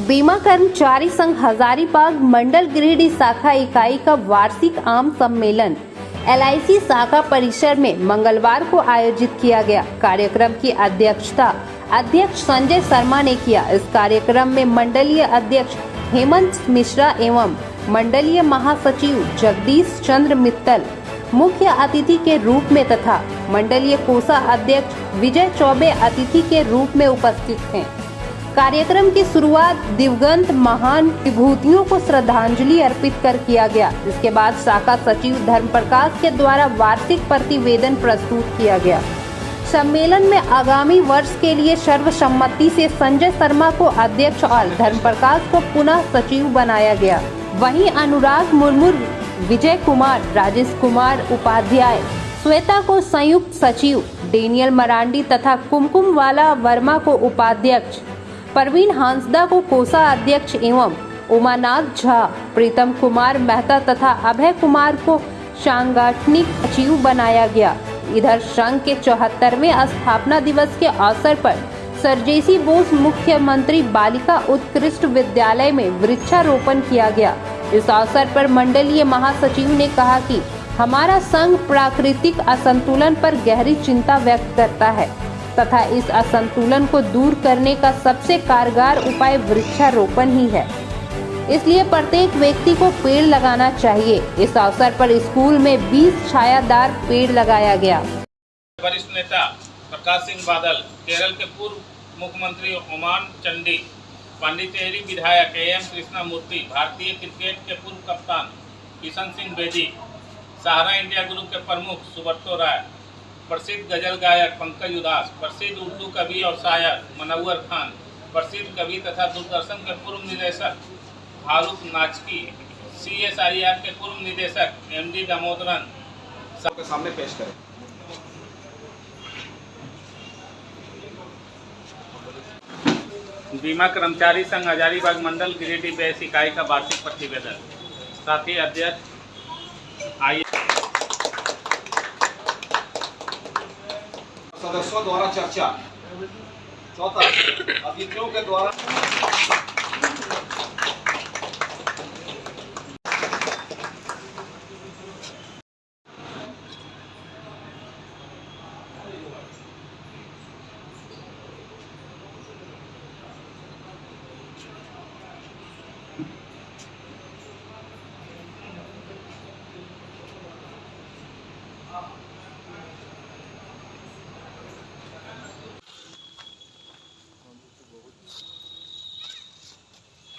बीमा कर्मचारी संघ हजारीबाग मंडल गिरिडीह शाखा इकाई का वार्षिक आम सम्मेलन LIC शाखा परिसर में मंगलवार को आयोजित किया गया। कार्यक्रम की अध्यक्षता अध्यक्ष संजय शर्मा ने किया। इस कार्यक्रम में मंडलीय अध्यक्ष हेमंत मिश्रा एवं मंडलीय महासचिव जगदीश चंद्र मित्तल मुख्य अतिथि के रूप में तथा मंडलीय कोषा अध्यक्ष विजय चौबे अतिथि के रूप में उपस्थित हैं। कार्यक्रम की शुरुआत दिवंगत महान विभूतियों को श्रद्धांजलि अर्पित कर किया गया। इसके बाद शाखा सचिव धर्म प्रकाश के द्वारा वार्षिक प्रतिवेदन प्रस्तुत किया गया। सम्मेलन में आगामी वर्ष के लिए सर्वसम्मति से संजय शर्मा को अध्यक्ष और धर्म प्रकाश को पुनः सचिव बनाया गया। वहीं अनुराग मुर्मू, विजय कुमार, राजेश कुमार उपाध्याय, श्वेता को संयुक्त सचिव, डेनियल मरांडी तथा कुमकुम वाला वर्मा को उपाध्यक्ष, परवीन हांसदा को कोषा अध्यक्ष एवं उमानाथ झा, प्रीतम कुमार मेहता तथा अभय कुमार को सांगठनिक सचिव बनाया गया। इधर संघ के 74वें स्थापना दिवस के अवसर पर सरजेसी बोस मुख्यमंत्री बालिका उत्कृष्ट विद्यालय में वृक्षारोपण किया गया। इस अवसर पर मंडलीय महासचिव ने कहा कि हमारा संघ प्राकृतिक असंतुलन पर गहरी चिंता व्यक्त करता है तथा इस असंतुलन को दूर करने का सबसे कारगर उपाय वृक्षारोपण ही है। इसलिए प्रत्येक व्यक्ति को पेड़ लगाना चाहिए। इस अवसर पर स्कूल में 20 छायादार पेड़ लगाया गया। वरिष्ठ नेता प्रकाश सिंह बादल, केरल के पूर्व मुख्यमंत्री ओमान चंडी, पांडिचेरी विधायक AM कृष्णा मूर्ति, भारतीय क्रिकेट के पूर्व कप्तान किशन सिंह बेदी, सहारा इंडिया ग्रुप के प्रमुख सुब्रतो राय, प्रसिद्ध गजल गायक पंकज उदास, प्रसिद्ध उर्दू कवि और शायर मनव्वर खान, प्रसिद्ध कवि तथा दूरदर्शन के पूर्व निदेशक फारूक नाचकी, CSIR के पूर्व निदेशक MD दामोदरन सबके सामने पेश करें। बीमा कर्मचारी संघ हजारीबाग मंडल गिरिडीह बेस इकाई का वार्षिक प्रतिवेदन। साथ ही अध्यक्ष आइए सदस्यों द्वारा चर्चा। चौथा, अतिथियों के द्वारा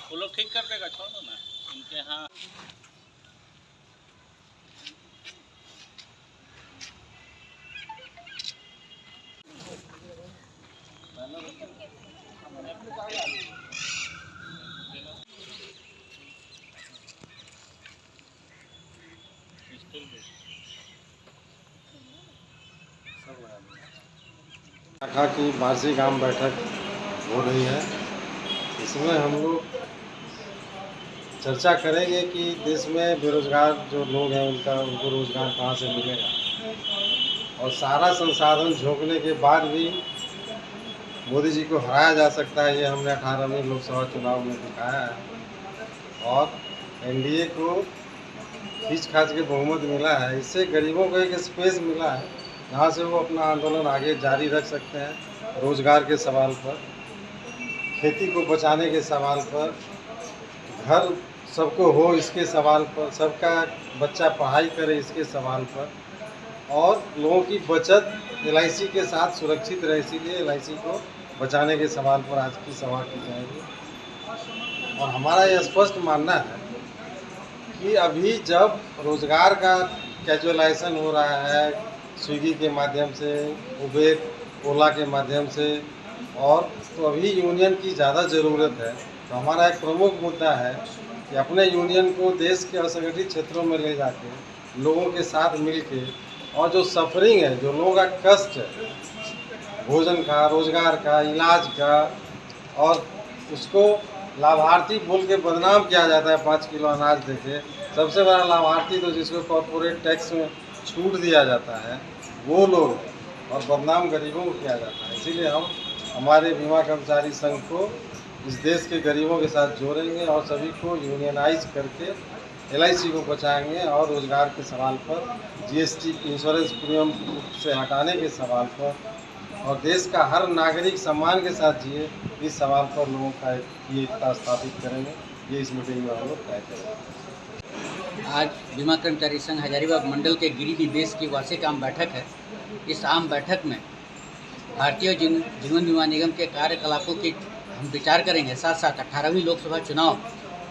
वो लोग ठीक कर देगा, छोड़ो ना इनके यहाँ। शाखा की वार्षिक आम बैठक हो रही है। इसमें हम लोग चर्चा करेंगे कि देश में बेरोजगार जो लोग हैं उनको रोजगार कहाँ से मिलेगा और सारा संसाधन झोंकने के बाद भी मोदी जी को हराया जा सकता है। ये हमने 18वें लोकसभा चुनाव में दिखाया है और NDA को खींच खाच के बहुमत मिला है। इससे गरीबों को एक स्पेस मिला है जहाँ से वो अपना आंदोलन आगे जारी रख सकते हैं। रोजगार के सवाल पर, खेती को बचाने के सवाल पर, घर सबको हो इसके सवाल पर, सबका बच्चा पढ़ाई करे इसके सवाल पर और लोगों की बचत LIC के साथ सुरक्षित रहे, इसीलिए LIC को बचाने के सवाल पर आज की सभा की जाएगी। और हमारा यह स्पष्ट मानना है कि अभी जब रोज़गार का कैजुअलाइजेशन हो रहा है स्विगी के माध्यम से, उबेर, ओला के माध्यम से, और तो अभी यूनियन की ज़्यादा ज़रूरत है। तो हमारा एक प्रमुख मुद्दा है कि अपने यूनियन को देश के असंगठित क्षेत्रों में ले जाके लोगों के साथ मिलके और जो सफरिंग है, जो लोगों का कष्ट है, भोजन का, रोज़गार का, इलाज का, और उसको लाभार्थी बोल के बदनाम किया जाता है 5 किलो अनाज देके। सबसे बड़ा लाभार्थी तो जिसको कॉर्पोरेट टैक्स में छूट दिया जाता है वो लोग, और बदनाम गरीबों को किया जाता है। इसीलिए हम हमारे बीमा कर्मचारी संघ को इस देश के गरीबों के साथ जोड़ेंगे और सभी को यूनियनाइज करके LIC को बचाएंगे और रोजगार के सवाल पर, GST इंश्योरेंस प्रीमियम से हटाने के सवाल पर और देश का हर नागरिक सम्मान के साथ जिए, इस सवाल पर लोगों का एकता स्थापित करेंगे। ये इस मीटिंग में हम लोग तय करेंगे। आज बीमा कर्मचारी संघ हजारीबाग मंडल के गिरिडीह बेस की वार्षिक आम बैठक है। इस आम बैठक में भारतीय जीवन बीमा निगम के कार्यकलापों की हम विचार करेंगे। साथ साथ 18वीं लोकसभा चुनाव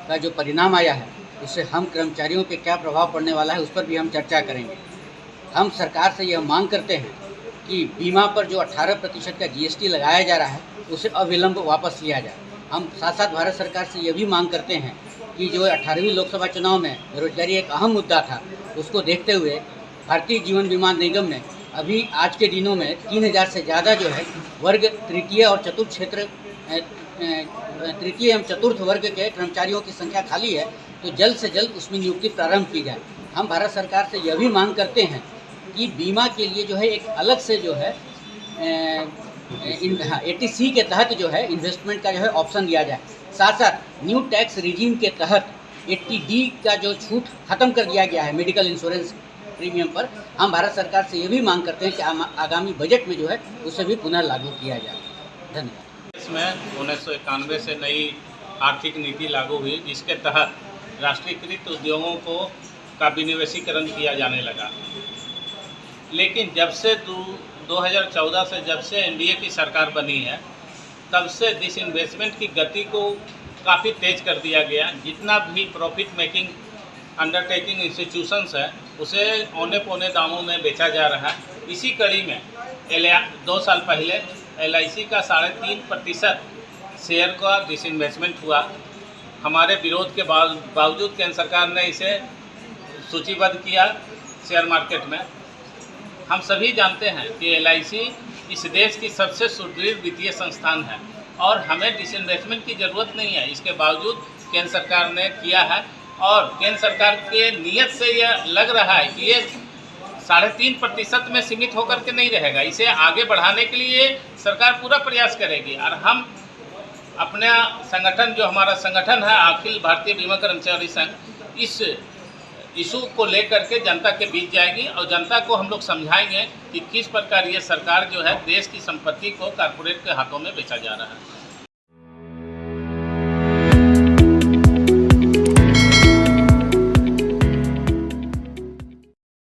का जो परिणाम आया है उससे हम कर्मचारियों पे क्या प्रभाव पड़ने वाला है उस पर भी हम चर्चा करेंगे। हम सरकार से यह मांग करते हैं कि बीमा पर जो 18% का GST लगाया जा रहा है उसे अविलंब वापस लिया जाए। हम साथ साथ भारत सरकार से यह भी मांग करते हैं कि जो 18वीं लोकसभा चुनाव में बेरोजगारी एक अहम मुद्दा था, उसको देखते हुए भारतीय जीवन बीमा निगम ने अभी आज के दिनों में 3000 से ज़्यादा जो है वर्ग तृतीय और चतुर्थ क्षेत्र तृतीय एवं चतुर्थ वर्ग के कर्मचारियों की संख्या खाली है, तो जल्द से जल्द उसमें नियुक्ति प्रारंभ की जाए। हम भारत सरकार से यह भी मांग करते हैं कि बीमा के लिए जो है एक अलग से जो है 80C के तहत जो है इन्वेस्टमेंट का जो है ऑप्शन दिया जाए। साथ साथ न्यू टैक्स रिजीम के तहत 80D का जो छूट खत्म कर दिया गया है मेडिकल इंश्योरेंस प्रीमियम पर, हम भारत सरकार से ये भी मांग करते हैं कि आगामी बजट में जो है उसे भी पुनः लागू किया जाए। धन्यवाद। इसमें 1991 से नई आर्थिक नीति लागू हुई, जिसके तहत राष्ट्रीयकृत उद्योगों का विनिवेशीकरण किया जाने लगा। लेकिन जब से 2014 से जब से NDA की सरकार बनी है, तब से डिसइन्वेस्टमेंट की गति को काफ़ी तेज कर दिया गया। जितना भी प्रॉफिट मेकिंग अंडरटेकिंग इंस्टीट्यूशंस है उसे औने पौने दामों में बेचा जा रहा है। इसी कड़ी में 2 साल पहले LIC का 3.5% शेयर का डिसइन्वेस्टमेंट हुआ। हमारे विरोध के बावजूद केंद्र सरकार ने इसे सूचीबद्ध किया शेयर मार्केट में। हम सभी जानते हैं कि LIC इस देश की सबसे सुदृढ़ वित्तीय संस्थान है और हमें डिसइन्वेस्टमेंट की ज़रूरत नहीं है। इसके बावजूद केंद्र सरकार ने किया है और केंद्र सरकार के नियत से यह लग रहा है कि ये 3.5% में सीमित होकर के नहीं रहेगा। इसे आगे बढ़ाने के लिए सरकार पूरा प्रयास करेगी और हम अपना संगठन, जो हमारा संगठन है अखिल भारतीय बीमा कर्मचारी संघ, इस इशू को लेकर के जनता के बीच जाएगी और जनता को हम लोग समझाएंगे कि किस प्रकार ये सरकार जो है देश की संपत्ति को कॉर्पोरेट के हाथों में बेचा जा रहा है।